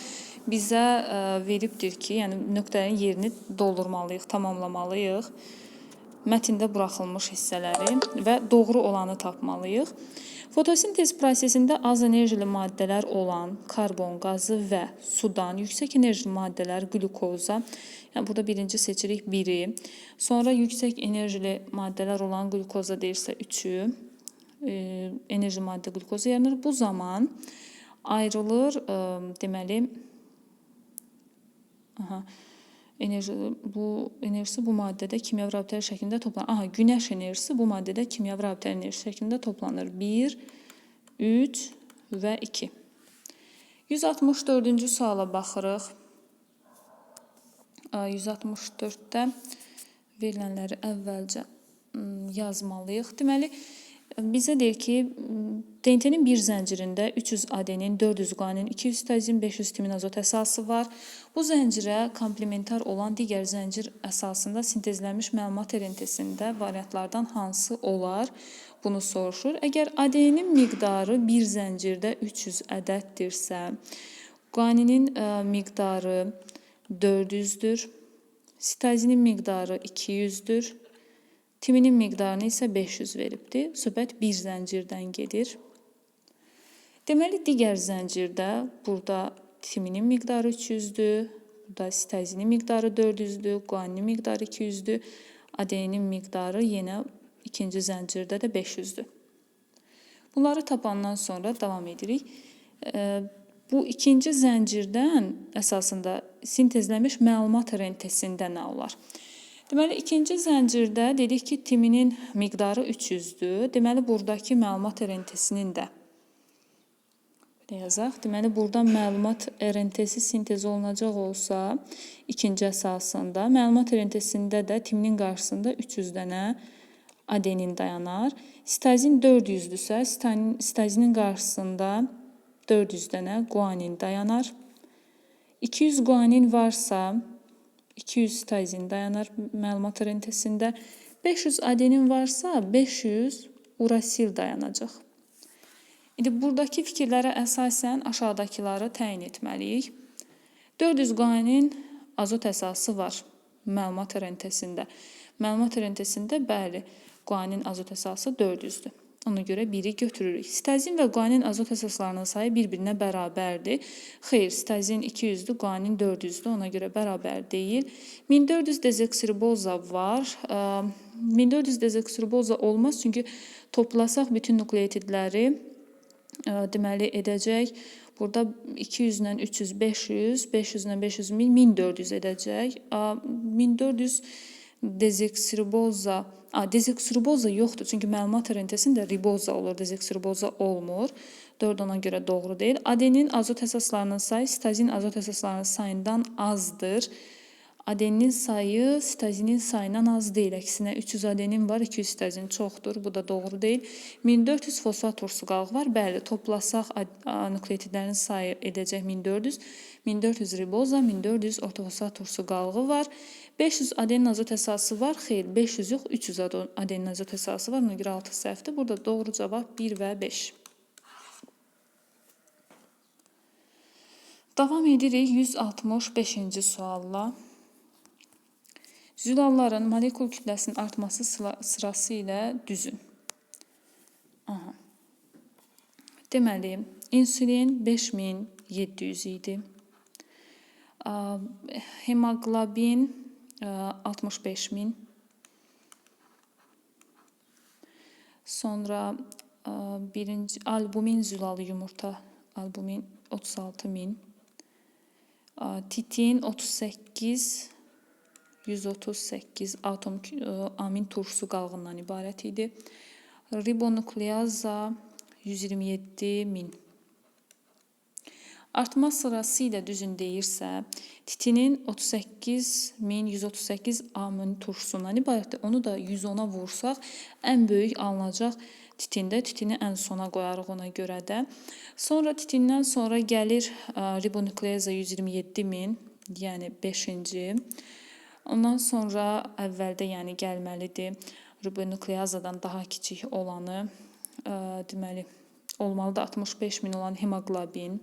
bizə veribdir ki, yəni nöqtənin yerini doldurmalıyıq, tamamlamalıyıq. Mətndə buraxılmış hissələri və doğru olanı tapmalıyıq. Fotosintez prosesində az enerjili maddələr olan karbon qazı və sudan yüksək enerjili maddələr qlükoza, yəni burada birinci seçirik 1-i, sonra yüksək enerjili maddələr olan qlükoza deyirsə 3-ü, enerjili maddə qlükoza yaranır. Bu zaman ayrılır, deməli, enerjisi bu maddədə kimyəvi rabitələr şəklində toplanır. Günəş enerjisi bu maddədə kimyəvi rabitələr enerjisi şəklində toplanır. 1, 3 və 2. 164-cü suala baxırıq. 164-də verilənləri əvvəlcə yazmalıyıq. Deməli, bizə deyir ki, DNT-nin bir zəncirində 300 adenin, 400 guanin, 200 sitozin, 500 timin azot əsası var. Bu zəncirə komplementar olan digər zəncir əsasında sintezlənmiş məlumat RNT-sində variantlardan hansı olar? Bunu soruşur. Əgər adenin miqdarı bir zəncirdə 300 ədəddirsə, guaninin miqdarı 400-dür, sitozinin miqdarı 200-dür, timinin miqdarını isə 500 veribdir. Söhbət bir zəncirdən gedir. Deməli, digər zəncirdə burada timinin miqdarı 300-dür, burada sitozinin miqdarı 400-dür, guaninin miqdarı 200-dür, adeninin miqdarı yenə ikinci zəncirdə də 500-dür. Bunları tapandan sonra davam edirik. Bu ikinci zəncirdən əsasında sintezlənmiş məlumat RNT-sində nə olar? Deməli, ikinci zəncirdə dedik ki, timinin miqdarı 300-dür. Deməli, buradakı məlumat RNT-sinin də yazaq. Deməli, burada məlumat RNT-si sintez olunacaq olsa, ikinci əsasında, məlumat RNT-sində də timinin qarşısında 300 dənə adenin dayanar. Sitozin 400-dürsə, sitozinin qarşısında 400 dənə guanin dayanar. 200 guanin varsa, 200 sitozin dayanar məlumat RNT-sində. 500 adenin varsa, 500 urasil dayanacaq. İndi buradakı fikirlərə əsasən aşağıdakıları təyin etməliyik. 400 guanin azot əsası var məlumat RNT-sində. Məlumat RNT-sində bəli, guanin azot əsası 400-dür. Ona görə 1-i götürürük. Sitozin və guanin azot əsaslarının sayı bir-birinə bərabərdir. Xeyr, sitozin 200-dür, guanin 400-dür. Ona görə bərabər deyil. 1400 dezoksiriboza var. 1400 dezoksiriboza olmaz, çünki toplasaq bütün nukleotidləri deməli edəcək. Burada 200 ilə 300, 500, 500 ilə 500, 1400 edəcək. 1400 dezoksiriboza, dezoksiriboza yoxdur, çünki məlumat RNT-sində riboza olur, dezoksiriboza olmur. 4 ona görə doğru deyil. Adenin azot əsaslarının sayı sitozin azot əsaslarının sayından azdır. Adenin sayı sitozinin sayından az deyil. Əksinə 300 adenin var, 200 sitozin çoxdur. Bu da doğru deyil. 1400 fosfat turşu qalığı var. Bəli, toplasaq nukleotidlərin sayı edəcək 1400. 1400 riboza, 1400 ortofosfat turşu qalığı var. 500 adenin azot əsası var. Xeyr, 500 yox, 300 adenin azot əsası var. Ona görə 6 səhvdir. Burada doğru cavab 1 və 5. Davam edirik 165-ci sualla. Zülalların molekul kütləsinin artması sırası ilə düzün. Deməli, insulin 5700 idi. Hemoglobin 65000. Sonra albumin zülalı yumurta, albumin 36000. Titin 138 atom amin turşusu qalığından ibarət idi. Ribonukleaza 127000. Artma sırası ilə düzün deyirsə, titinin 38138 amin turşusundan ibarətdir. Onu da 110-a vursaq, ən böyük alınacaq titində. Titini ən sona qoyarıq ona görə də. Sonra titindən sonra gəlir ribonukleaza 127000, yəni 5-ci. Ondan sonra əvvəldə yəni gəlməlidir ribonukleazadan daha kiçik olanı, deməli olmalıdır 65000 olan hemoglobin.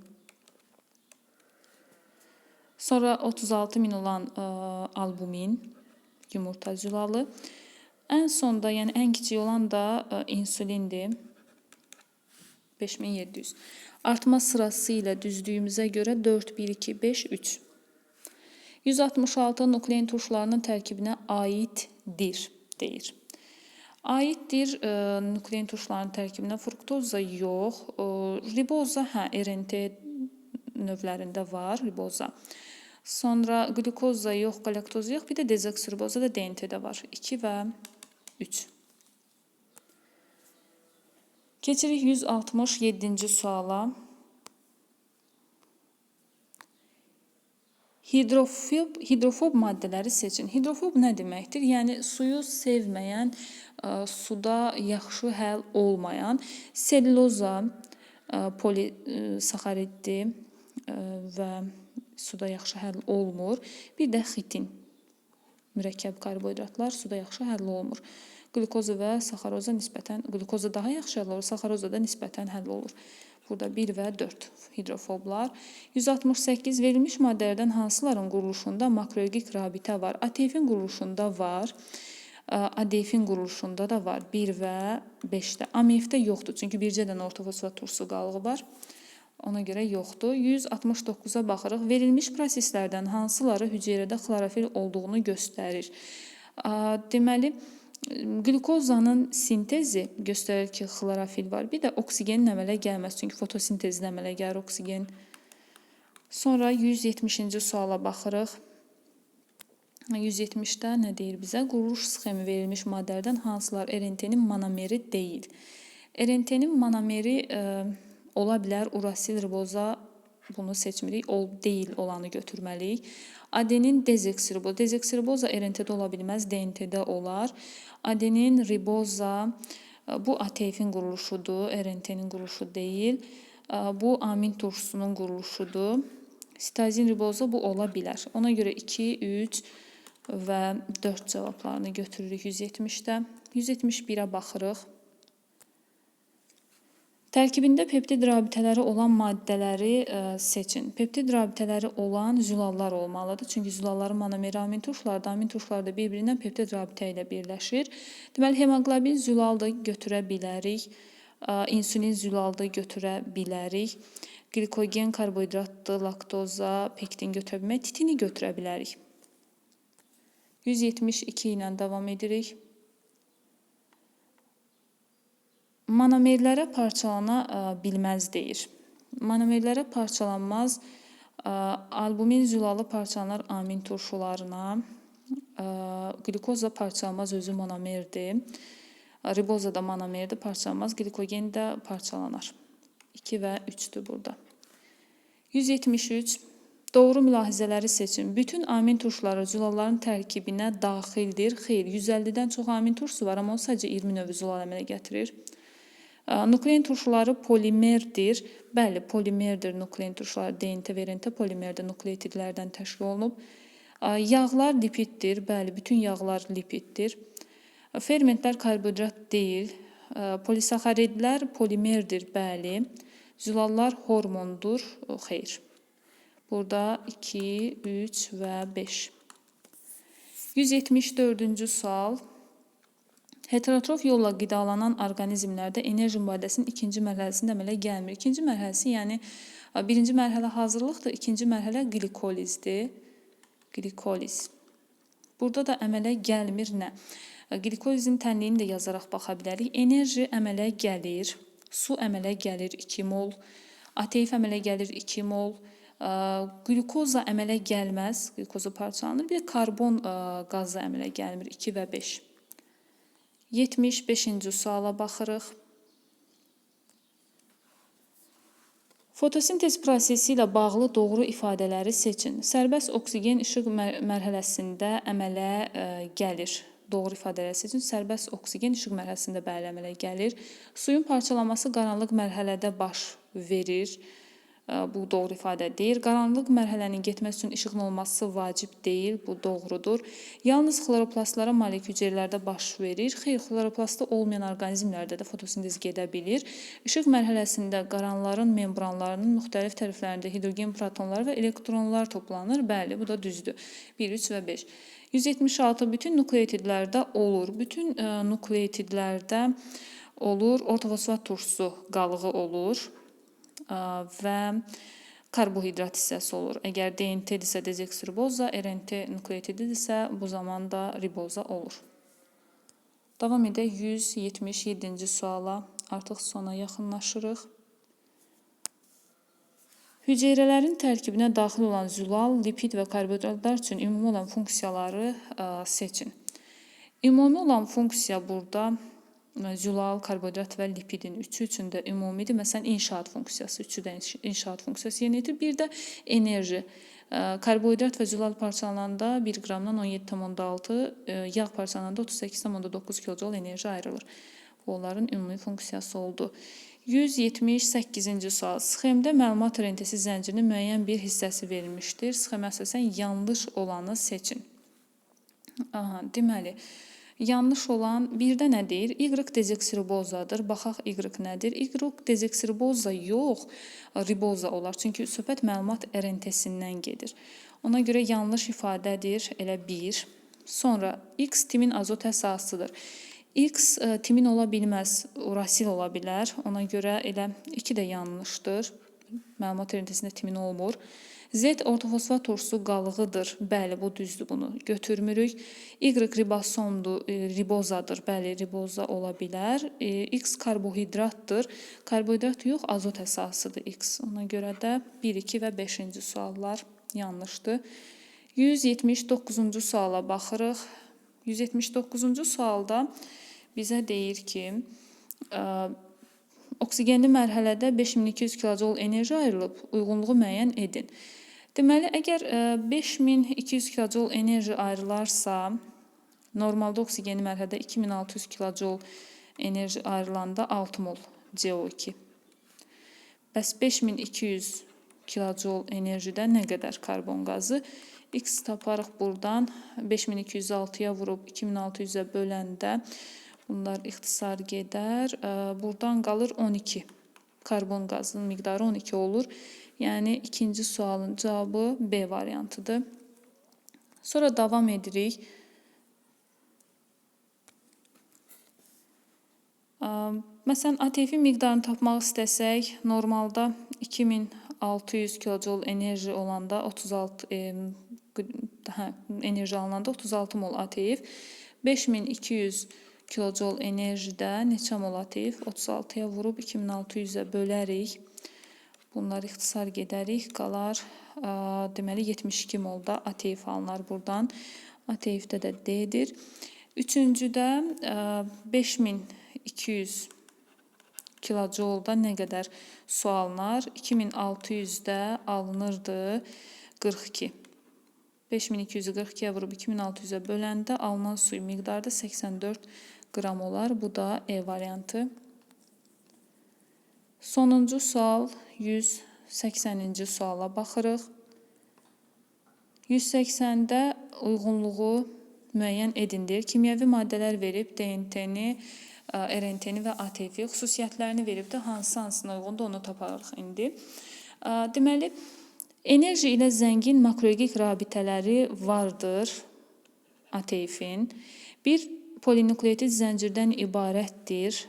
Sonra 36000 olan albumin, yumurta zülalı. Ən sonda, yəni ən kiçik olan da insulindir. 5700. Artma sırası ilə düzdüyümüzə görə 4, 1, 2, 5, 3. 166 nuklein turşularının tərkibinə aiddir, deyir. Aiddir nuklein turşularının tərkibinə fruktoza yox, riboza, RNT növlərində var, riboza. Sonra glukoza yox, galaktoza yox, bir də dezoksiriboza da DNT-də var. 2 və 3. 166 nuklein turşularının tərkibinə aiddir, deyir. Aiddir nuklein turşularının tərkibinə fruktoza yox, riboza, sonra glukoza yox, galaktoza yox, bir də dezoksiriboza da DNT-də var. 2 və 3. 167 Keçirik 167-ci suala. Hidrofob maddələri seçin. Hidrofob nə deməkdir? Yəni suyu sevməyən, suda yaxşı həll olmayan, selluloza, polisaxariddir və suda yaxşı həll olmur. Bir də xitin, mürəkkəb karbohidratlar suda yaxşı həll olmur. Qlükoza və saxaroza nisbətən, qlükoza daha yaxşı həll olur, saxaroza da nisbətən həll olur. Burada 1 və 4 hidrofoblar. 168 verilmiş maddələrdən hansıların quruluşunda makroergik rabitə var? ATF-in quruluşunda var. ADF-in quruluşunda da var. 1 və 5-də. AMF-də yoxdur. Çünki bircə dənə ortofosfat turşusu qalığı var. Ona görə yoxdur. 169-a baxırıq. Verilmiş proseslərdən hansıları hüceyrədə xlorofil olduğunu göstərir? Deməli, qlükozanın sintezi göstərir ki, xlorofil var. Bir də oksigenin əmələ gəlməz. Çünki fotosintezin əmələ gəlir oksigen. Sonra 170-ci suala baxırıq. 170-də nə deyir bizə? Quruluş sxemi verilmiş maddələrdən hansılar RNT-nin monomeri deyil? RNT-nin monomeri ola bilər urasil riboza, bunu seçmirik, deyil olanı götürməliyik. Adenin dezoksiriboza. Dezoksiriboza RNT-də ola bilməz, DNT-də olar. Adenin riboza, bu ATF-in quruluşudur, RNT-nin quruluşu deyil. Bu amin turşusunun quruluşudur. Sitazin riboza bu ola bilər. Ona görə 2, 3 və 4 cavablarını götürürük 170-də. 171-ə baxırıq. Tərkibində peptid rabitələri olan maddələri seçin. Peptid rabitələri olan zülallar olmalıdır. Çünki zülalların monomeri amin turşulardır. Amin turşular da bir-birindən peptid rabitə ilə birləşir. Deməli, hemoqlobin zülal da götürə bilərik. İnsulin zülal da götürə bilərik. Glikogen, karbohidratlı, laktoza, pektin götürə bilmək, titini götürə bilərik. 172 ilə davam edirik. Monomerlərə parçalana bilməz deyir. Monomerlərə parçalanmaz, albumin zülalı parçalanar amin turşularına, glükoza parçalanmaz özü monomerdir, riboza da monomerdir, parçalanmaz, glikogen də parçalanar. 2 və 3-dür burada. 173. Doğru mülahizələri seçin. Bütün amin turşuları zülalların tərkibinə daxildir. Xeyr, 150-dən çox amin turşusu var, amma o sadəcə 20 növü zülal əmələ gətirir. Nuklein turşuları polimerdir. Bəli, polimerdir nuklein turşuları. DNT və RNT polimerdir, nukleotidlərdən təşkil olunub. Yağlar lipiddir. Bəli, bütün yağlar lipiddir. Fermentlər karbohidrat deyil. Polisaxaridlər polimerdir. Bəli. Zülallar hormondur. Xeyr. Burada 2, 3 və 5. 174-cü sual. Heterotrof yolla qidalanan orqanizmlərdə enerji mübadiləsinin ikinci mərhələsində əmələ gəlmir. İkinci mərhələsi, yəni birinci mərhələ hazırlıqdır, ikinci mərhələ glikolizdir. Glikoliz. Burada da əmələ gəlmir nə? Glikolizin tənliyini də yazaraq baxa bilərik. Enerji əmələ gəlir, su əmələ gəlir 2 mol, ATF əmələ gəlir 2 mol, glukoza əmələ gəlməz, glukoza parçalanır. Bir də karbon qazı əmələ gəlmir 2 və 5. 75-ci suala baxırıq. Fotosintez prosesi ilə bağlı doğru ifadələri seçin. Sərbəst oksigen işıq mərhələsində əmələ gəlir. Doğru ifadələri seçin. Sərbəst oksigen işıq mərhələsində bəli əmələ gəlir. Suyun parçalanması qaranlıq mərhələdə baş verir. Bu doğru ifadə deyil. Qaranlıq mərhələnin getməsi üçün işığın olması vacib deyil. Bu doğrudur. Yalnız xloroplastlara malik hüceyrələrdə baş verir. Xeyr, xloroplastda olmayan orqanizmlərdə də fotosintez gedə bilir. İşıq mərhələsində qaranların membranlarının müxtəlif tərəflərində hidrogen protonları və elektronlar toplanır. Bəli, bu da düzdür. 1, 3 və 5. 176 bütün nukleotidlərdə olur. Bütün nukleotidlərdə olur. Ortofosfat turşusu qalığı olur və karbohidrat hissəsi olur. Əgər DNT-dirsə dezoksiriboza, RNT nukleotididirsə bu zaman da riboza olur. Davam edək 177-ci suala. Artıq sona yaxınlaşırıq. Hüceyrələrin tərkibinə daxil olan zülal, lipid və karbohidratlar üçün ümumi olan funksiyaları seçin. Ümumi olan funksiya burada zülal, karbohidrat və lipidin üçü üçün də ümumidir. Məsələn, inşaat funksiyası, üçü də inşaat funksiyası yerinə yetirir. Bir də enerji. Karbohidrat və zülal parçalananda 1 qramdan 17,6, yağ parçalananda 38,9 kilojul enerji ayrılır. Bu onların ümumi funksiyası oldu. 178-ci sual. Sxemdə məlumat rentesi zəncirinin müəyyən bir hissəsi verilmişdir. Sxemə əsasən yanlış olanı seçin. Deməli, yanlış olan birdə nə deyir? Y dezoksiribozadır. Baxaq Y nədir? Y dezoksiriboza yox, riboza olar. Çünki söhbət məlumat rentesindən gedir. Ona görə yanlış ifadədir, elə 1. Sonra X timin azot əsasıdır. X timin ola bilməz, urasil ola bilər. Ona görə elə 2 də yanlışdır. Məlumat rentesində timin olmur. Z ortofosfat turşusu qalığıdır. Bəli, bu düzdür, bunu götürmürük. Y ribosomdur, ribozadır. Bəli, riboza ola bilər. X karbohidratdır. Karbohidrat yox, azot əsasıdır X. Ona görə də 1, 2 və 5-ci suallar yanlışdır. 179-cu suala baxırıq. 179-cu sualda bizə deyir ki, oksigenli mərhələdə 5200 kilojul enerji ayrılıb, uyğunluğu müəyyən edin. Deməli, əgər 5200 kilojul enerji ayrılarsa, normalda oksigenli mərhələdə 2600 kilojul enerji ayrılanda 6 mol CO2. Bəs 5200 kilojul enerjidə nə qədər karbon qazı? X taparıq buradan, 5206-ya vurub 2600-ə böləndə bunlar ixtisar gedər. Buradan qalır 12. Karbon qazının miqdarı 12 olur. Yəni, ikinci sualın cavabı B variantıdır. Sonra davam edirik. Məsələn, ATF-in miqdarını tapmaq istəsək, normalda 2600 kilojul enerji olanda 36 enerji alınanda 36 mol ATF, 5200 kilojul enerjidə neçə mol ATF? 36-ya vurub 2600-ə bölərik. Bunlar ixtisar gedərik, qalar deməli 72 molda ATF alınar buradan. ATF-də də D-dir. Üçüncüdə 5200 kilojulda nə qədər su alınar? 2600-də alınırdı 42. 5200-ü 42-yə vurub 2600-ə böləndə alınan suyu miqdarı da 84 qram olar. Bu da E variantı. Sonuncu sual 180-ci suala baxırıq. 180-də uyğunluğu müəyyən edindir. Kimyəvi maddələr verib DNT-ni, RNT-ni və ATF-i xüsusiyyətlərini verib də hansına uyğundur onu taparıq indi. Deməli, enerji ilə zəngin makroeqik rabitələri vardır ATF-in. Bir polinukleotid zəncirdən ibarətdir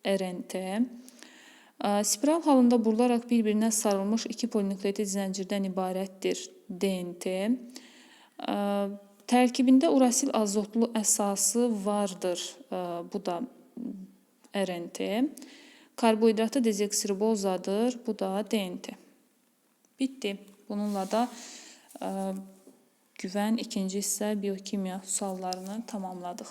RNT. Spiral halında burularaq bir-birinə sarılmış iki polinukleotid zəncirdən ibarətdir DNT. Tərkibində urasil azotlu əsası vardır, bu da RNT. Karbohidratı dezoksiribozadır, bu da DNT. Bitdi. Bununla da güvən ikinci hissə biokimya suallarını tamamladıq.